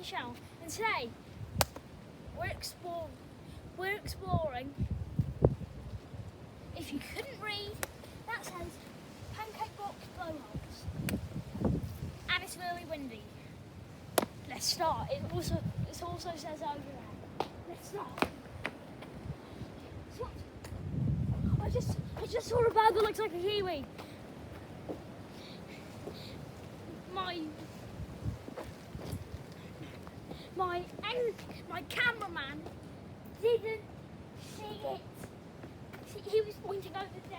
channel, and today we're exploring. If you couldn't read, that says pancake box blowholes, and it's really windy. Let's start. It also says over there. Let's start. I just saw a bird that looks like a kiwi. My cameraman didn't see it. He was pointing over there.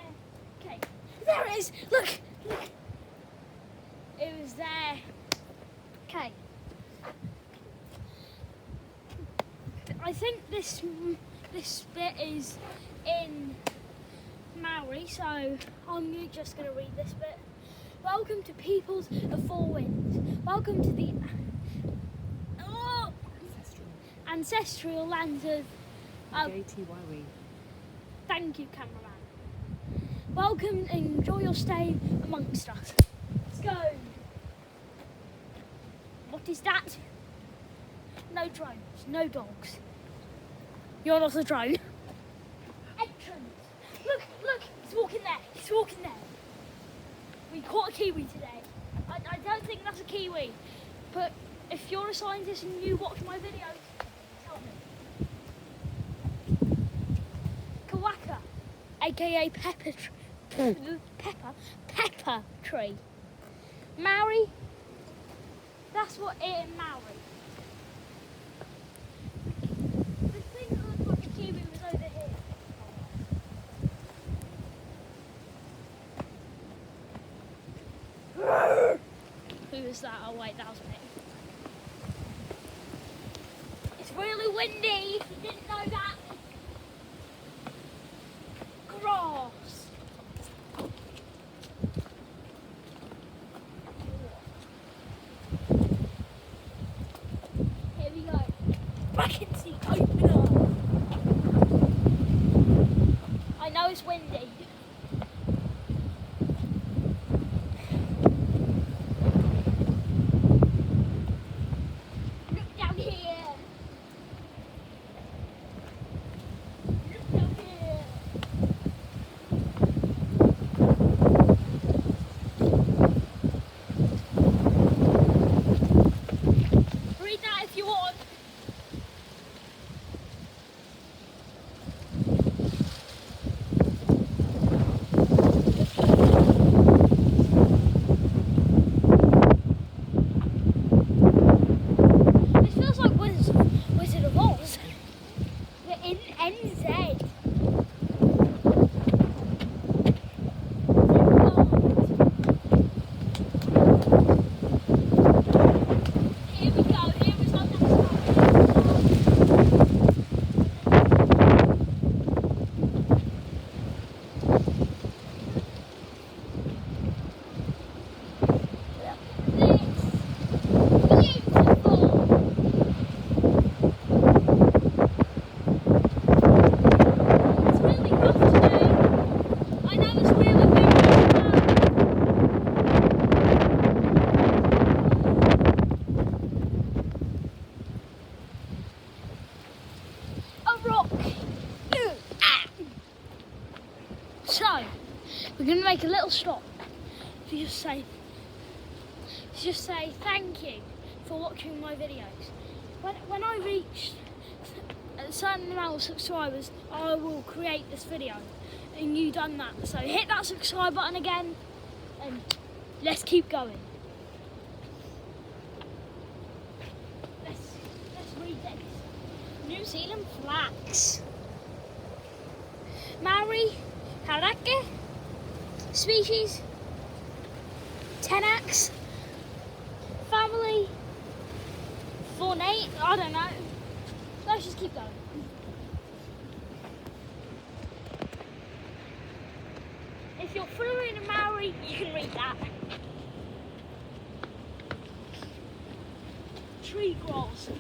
Okay, there it is. Look. It was there. Okay. I think this bit is in Maori, so I'm just going to read this bit. Welcome to Peoples of Four Winds. Welcome to the ancestral lands of Thank you, cameraman. Welcome and enjoy your stay amongst us. Let's go. What is that? No drones, no dogs. You're not a drone. Entrance. Look, he's walking there. We caught a kiwi today. I don't think that's a kiwi, but if you're a scientist and you watch my videos, tell me. Kawaka, aka pepper tree. Maori, that's what it in Maori. The thing that looked like a kiwi was over here. Who was that? Oh wait, that was me. It's really windy, if you didn't know that. Grass. Here we go. I can see open up. I know it's windy. So, we're going to make a little stop to just say thank you for watching my videos. When I reach a certain amount of subscribers, I will create this video, and you done that. So hit that subscribe button again, and let's keep going. Let's read this. New Zealand flags. Maori Harake, species, Tenax, family, Faunate, I don't know. Let's just keep going. If you're fluent in Maori, you can read that. Tree grass.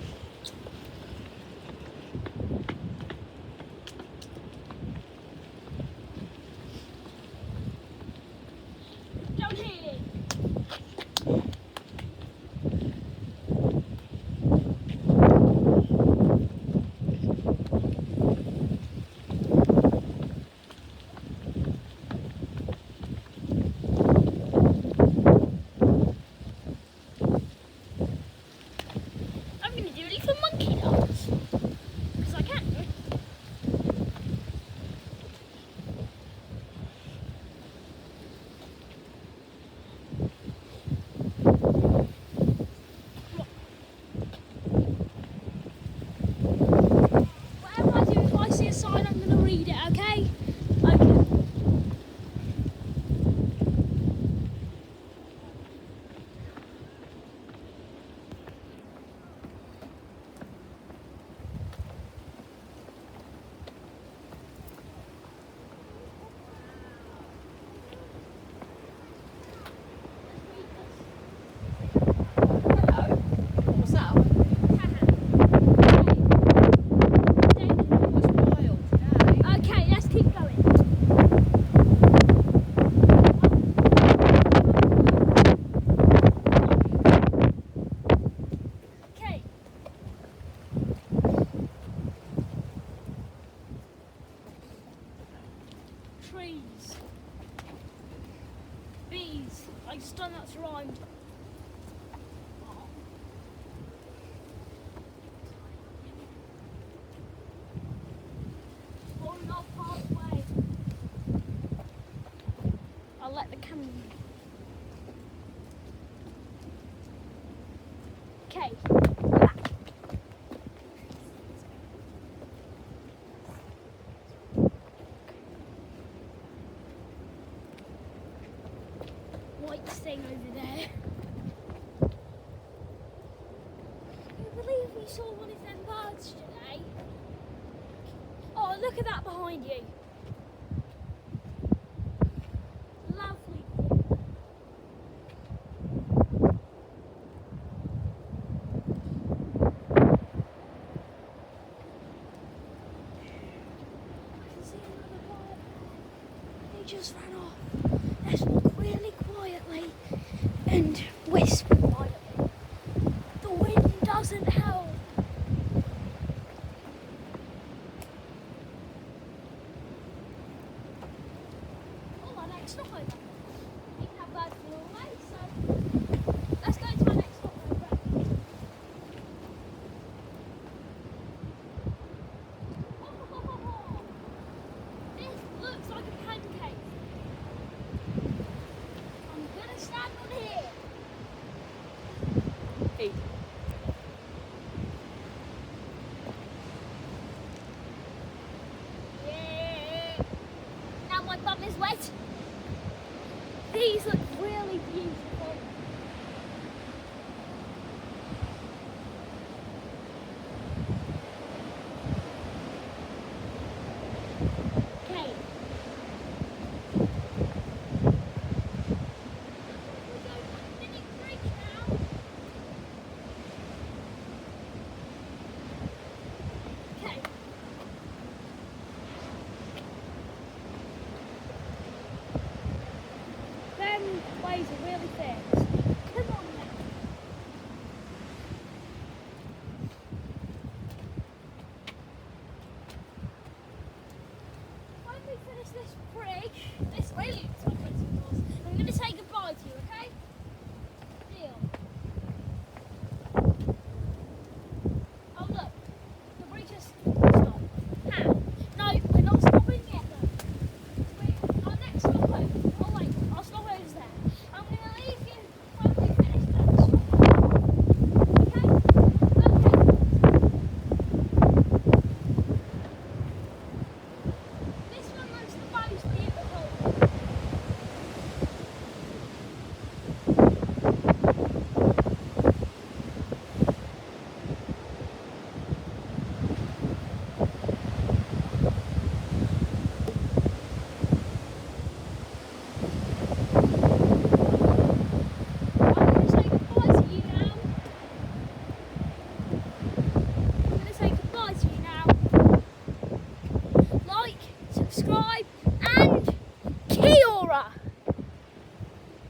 Okay. Back. White thing over there. I believe we saw one of them birds today. Oh, look at that behind you. Lovely. I can see another bird. They just ran off. Let's walk really quietly and whisper quietly. The wind doesn't help.